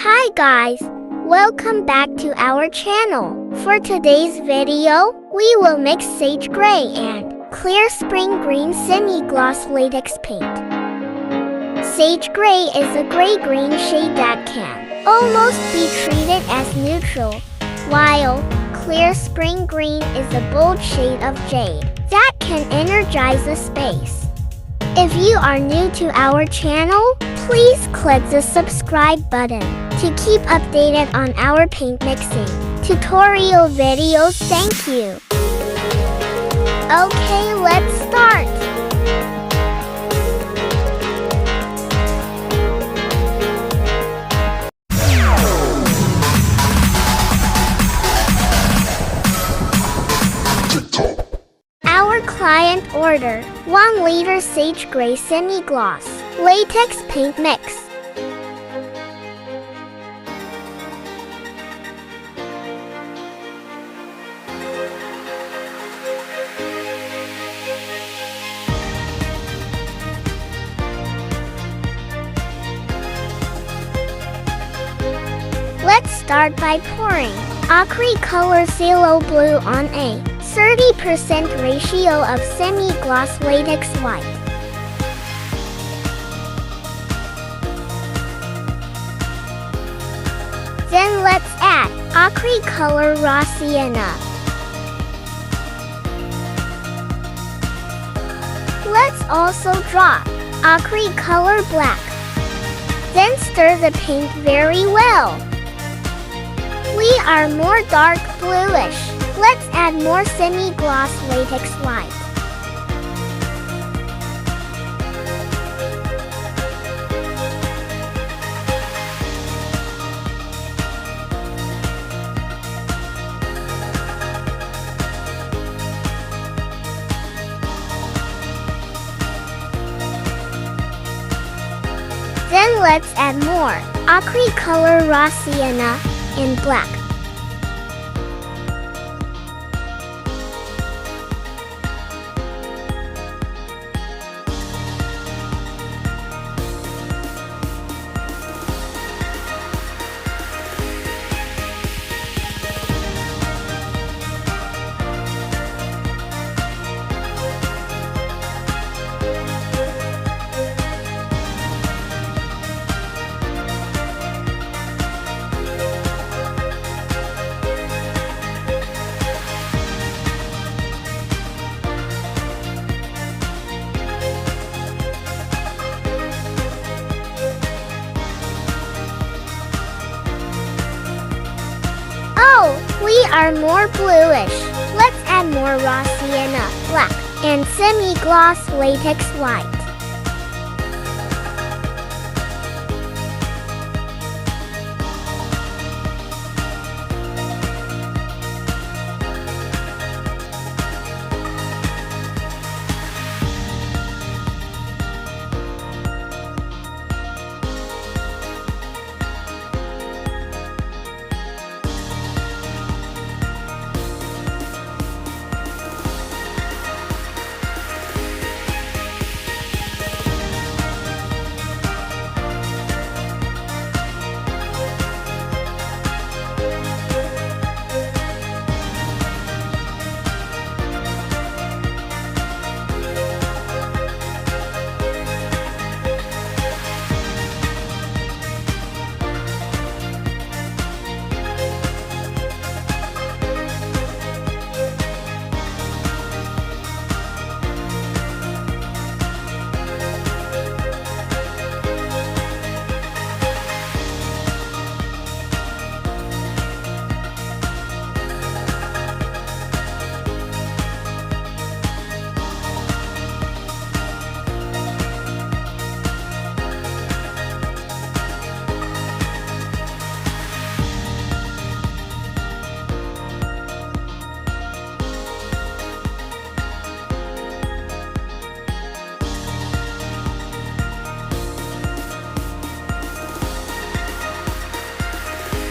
Hi guys, welcome back to our channel. For today's video, we will mix sage gray and clear spring green semi-gloss latex paint. Sage gray is a gray-green shade that can almost be treated as neutral, while clear spring green is a bold shade of jade that can energize a space. If you are new to our channel, please click the subscribe button to keep updated on our paint mixing tutorial videos. Thank you. Okay, let's start. Our client order 1 liter sage gray semi-gloss latex paint mix. Let's start by pouring Acrylic Phthalo Blue on a 30% ratio of semi-gloss latex white. Then let's add Acrylic Raw Sienna. Let's also drop Acrylic Black. Then stir the paint very well. We are more dark bluish. Let's add more semi-gloss latex white. Then let's add more Acrylic Raw Sienna in black. We are more bluish. Let's add more raw sienna black and semi-gloss latex white.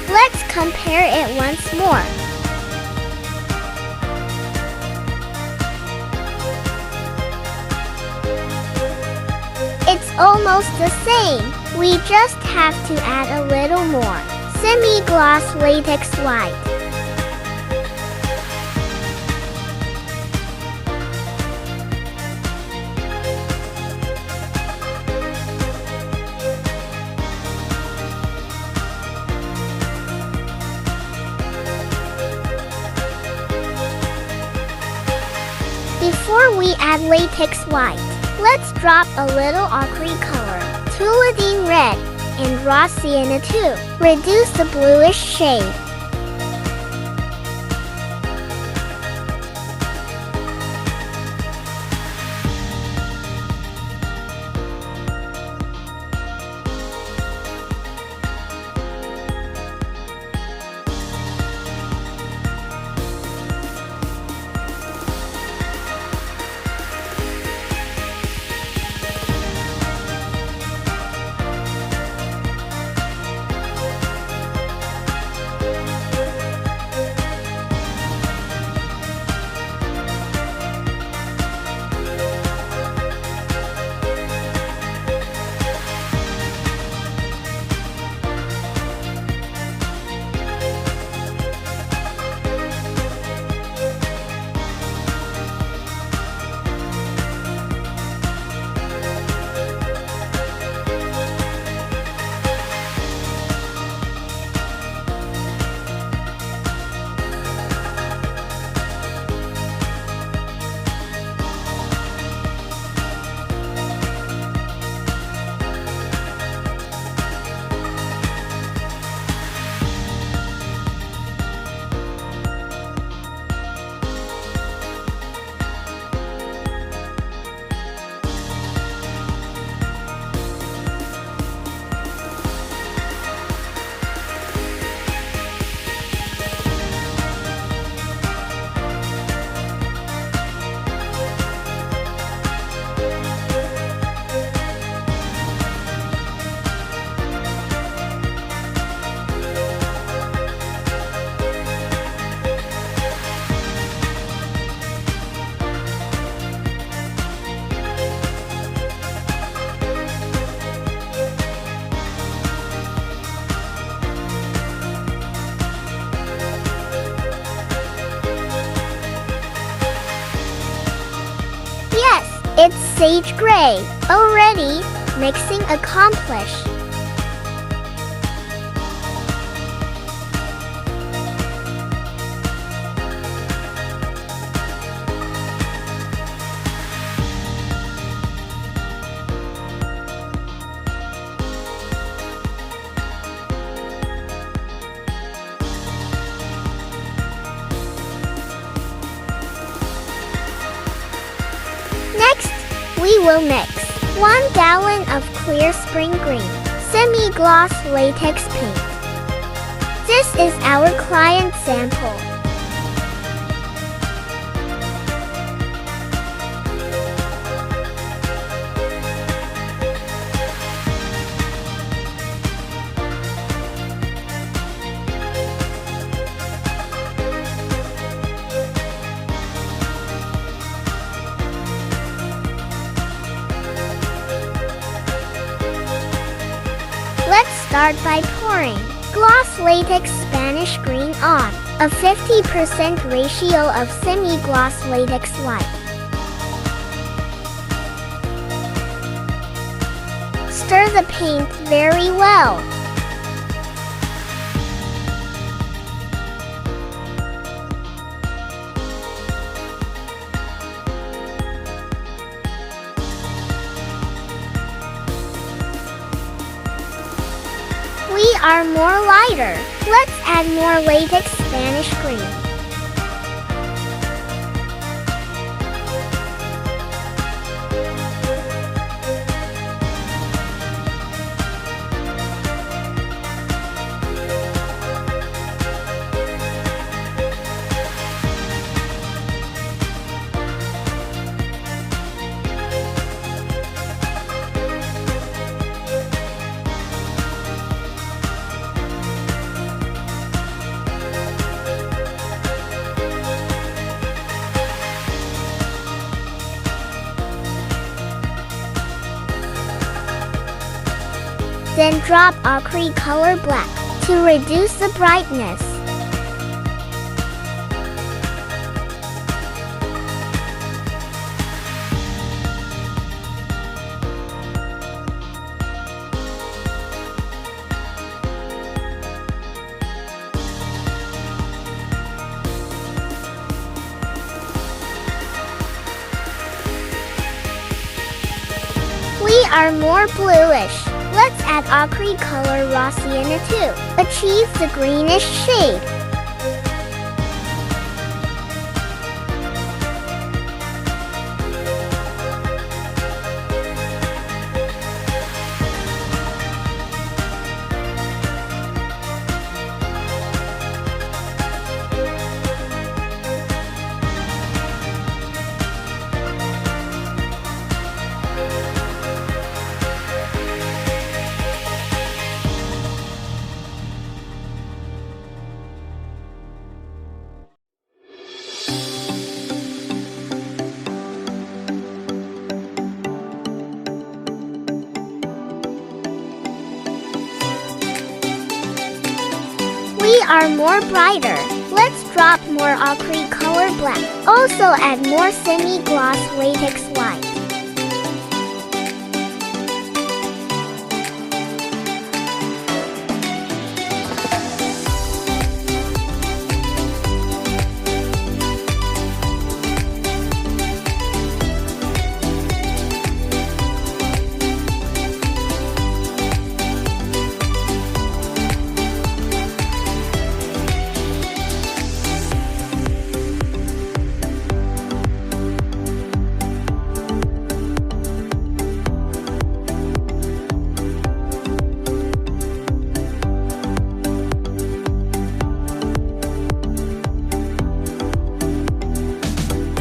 Let's compare it once more. It's almost the same. We just have to add a little more semi-gloss latex white. Before we add latex white, let's drop a little ochre color, Tuladine red, and raw sienna to reduce the bluish shade. It's sage gray. Already, mixing accomplished. Next, we will mix 1 gallon of clear spring green, semi-gloss latex paint. This is our client sample. Let's start by pouring gloss latex Spanish green on a 50% ratio of semi-gloss latex white. Stir the paint very well. We are more lighter. Let's add more latex Spanish green. Then drop ochre color black to reduce the brightness. We are more bluish. Let's add ochre color raw sienna to achieve the greenish shade. We are more brighter. Let's drop more ochre color black. Also add more semi-gloss latex white.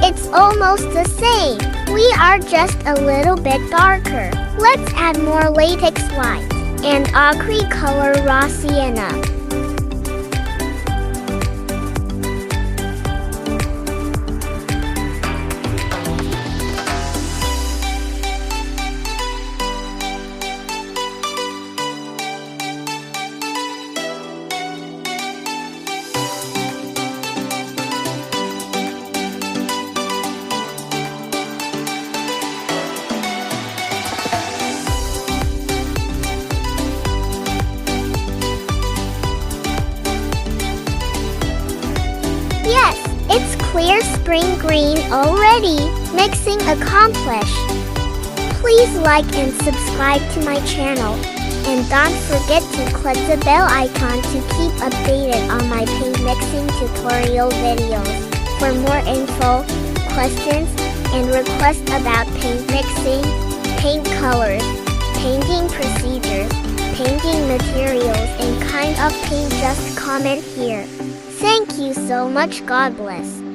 It's almost the same. We are just a little bit darker. Let's add more latex white and ochre color raw sienna. Yes, it's clear spring green already. Mixing accomplished. Please like and subscribe to my channel. And don't forget to click the bell icon to keep updated on my paint mixing tutorial videos. For more info, questions, and requests about paint mixing, paint colors, painting procedures, painting materials, and kind of paint, just comment here. Thank you so much. God bless.